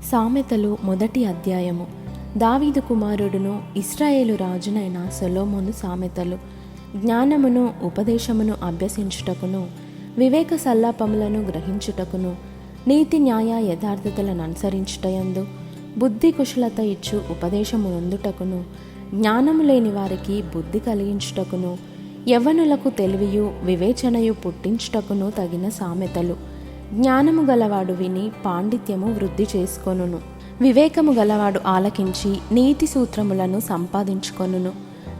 సామెతలు మొదటి అధ్యాయము. దావీదు కుమారుడును ఇశ్రాయేలు రాజునైన సొలొమోను సామెతలు. జ్ఞానమును ఉపదేశమును అభ్యసించుటకును, వివేక సల్లాపములను గ్రహించుటకును, నీతి న్యాయ యథార్థతలను అనుసరించుటయందు, బుద్ధి కుశలత ఇచ్చు ఉపదేశము నొందుటకును, జ్ఞానము లేని వారికి బుద్ధి కలిగించుటకును, యవ్వనులకు తెలివియు వివేచనయు పుట్టించుటకును తగిన సామెతలు. జ్ఞానము గలవాడు విని పాండిత్యము వృద్ధి చేసుకొనును. వివేకము గలవాడు ఆలకించి నీతి సూత్రములను సంపాదించుకొనును.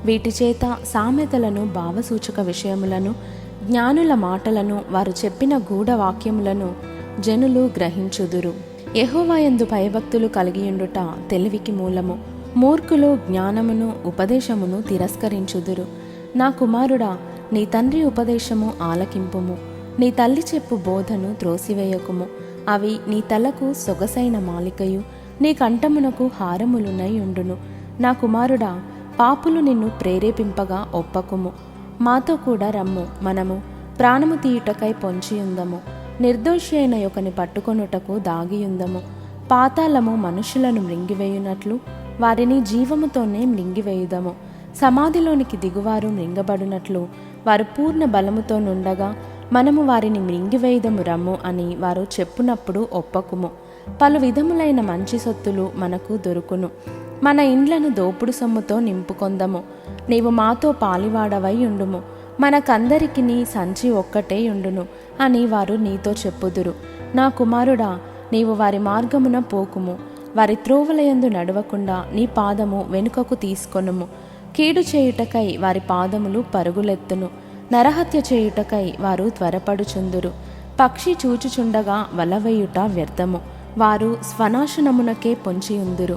వీటి చేత సామెతలను, భావసూచక విషయములను, జ్ఞానుల మాటలను, వారు చెప్పిన గూఢ వాక్యములను జనులు గ్రహించుదురు. యెహోవాయందు భయభక్తులు కలిగియుండుట తెలివికి మూలము. మూర్ఖులు జ్ఞానమును ఉపదేశమును తిరస్కరించుదురు. నా కుమారుడా, నీ తండ్రి ఉపదేశము ఆలకింపుము. నీ తల్లి చెప్పు బోధను త్రోసివేయకుము. అవి నీ తలకు సొగసైన మాలికయు, నీ కంఠమునకు హారములునై ఉండును. నా కుమారుడా, పాపులు నిన్ను ప్రేరేపింపగా ఒప్పకుము. మాతో కూడా రమ్ము, మనము ప్రాణము తీయుటకై పొంచియుందము. నిర్దోషి అయిన ఒకని పట్టుకొనుటకు దాగియుందము. పాతాళము మనుషులను మృంగివేయునట్లు వారిని జీవముతోనే మృంగివేయుదము. సమాధిలోనికి దిగువారు మృంగబడినట్లు వారు పూర్ణ బలముతో నుండగా మనము వారిని మృంగివేయుదము రమ్ము అని వారు చెప్పునప్పుడు ఒప్పకుము. పలు విధములైన మంచి సొత్తులు మనకు దొరుకును. మన ఇండ్లను దోపుడు సొమ్ముతో నింపుకొందము. నీవు మాతో పాలివాడవై ఉండుము. మనకందరికి నీ సంచి ఒక్కటే ఉండును అని వారు నీతో చెప్పుదురు. నా కుమారుడా, నీవు వారి మార్గమున పోకుము. వారి త్రోవలయందు నడవకుండా నీ పాదము వెనుకకు తీసుకొనుము. కీడు చేయుటకై వారి పాదములు పరుగులెత్తును. నరహత్య చేయుటకై వారు త్వరపడుచుందురు. పక్షి చూచుచుండగా వలవేయుట వ్యర్థము. వారు స్వనాశనమునకే పొంచియుందురు.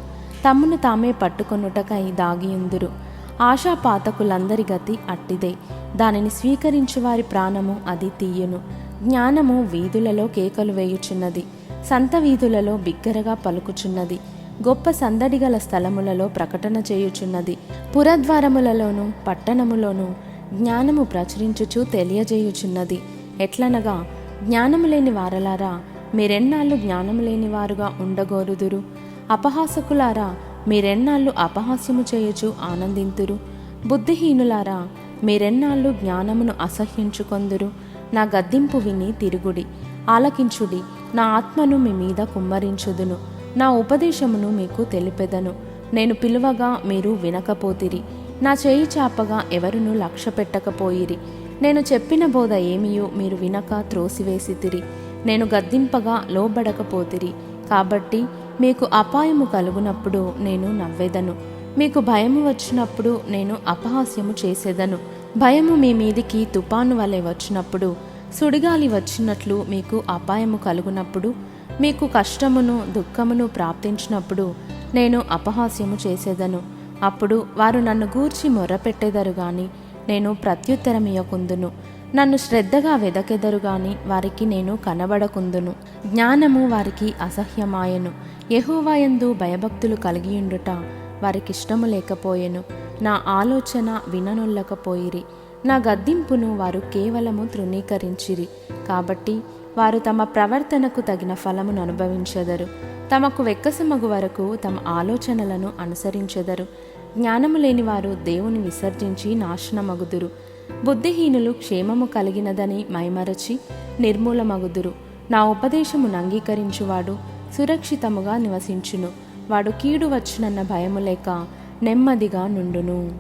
తమ్మును తామే పట్టుకొనుటకై దాగియుందురు. ఆశాపాతకులందరి గతి అట్టిదే. దానిని స్వీకరించు వారి ప్రాణము అది తీయును. జ్ఞానము వీధులలో కేకలు వేయుచున్నది. సంత వీధులలో బిగ్గరగా పలుకుచున్నది. గొప్ప సందడిగల స్థలములలో ప్రకటన చేయుచున్నది. పురద్వారములలోను పట్టణములోను జ్ఞానము ప్రచురించుచు తెలియజేయుచున్నది. ఎట్లనగా, జ్ఞానము లేని వారలారా, మీరెన్నాళ్ళు జ్ఞానము లేని వారుగా ఉండగోరుదురు? అపహాసకులారా, మీరెన్నాళ్ళు అపహాస్యము చేయుచు ఆనందింతురు? బుద్ధిహీనులారా, మీరెన్నాళ్ళు జ్ఞానమును అసహ్యించుకొందురు? నా గద్దింపు విని తిరుగుడి, ఆలకించుడి. నా ఆత్మను మీ మీద కుమ్మరించుదును. నా ఉపదేశమును మీకు తెలిపెదను. నేను పిలువగా మీరు వినకపోతిరి. నా చేయి చాపగా ఎవరునూ లక్ష్య పెట్టకపోయిరి. నేను చెప్పిన బోధ ఏమియో మీరు వినక త్రోసివేసితిరి. నేను గద్దింపగా లోబడకపోతిరి. కాబట్టి మీకు అపాయము కలుగునప్పుడు నేను నవ్వెదను. మీకు భయము వచ్చినప్పుడు నేను అపహాస్యము చేసేదను. భయము మీ మీదికి తుపాను వలె వచ్చినప్పుడు, సుడిగాలి వచ్చినట్లు మీకు అపాయము కలుగునప్పుడు, మీకు కష్టమును దుఃఖమును ప్రాప్తించినప్పుడు నేను అపహాస్యము చేసేదను. అప్పుడు వారు నన్ను గూర్చి మొర్రపెట్టెదరు గాని నేను ప్రత్యుత్తరమియ్యకుందును. నన్ను శ్రద్ధగా వెదకెదరు గాని వారికి నేను కనబడకుందును. జ్ఞానము వారికి అసహ్యమాయెను. యెహోవాయందు భయభక్తులు కలిగియుండుట వారికిష్టము లేకపోయెను. నా ఆలోచన విననొల్లకపోయిరి. నా గద్దింపును వారు కేవలము తృణీకరించిరి. కాబట్టి వారు తమ ప్రవర్తనకు తగిన ఫలమును అనుభవించెదరు. తమకు వెక్కసమగు వరకు తమ ఆలోచనలను అనుసరించెదరు. జ్ఞానము లేని వారు దేవుని విసర్జించి నాశనమగుదురు. బుద్ధిహీనులు క్షేమము కలిగినదని మైమరచి నిర్మూలమగుదురు. నా ఉపదేశమును అంగీకరించువాడు సురక్షితముగా నివసించును. వాడు కీడు వచ్చునన్న భయము లేక నెమ్మదిగా నుండును.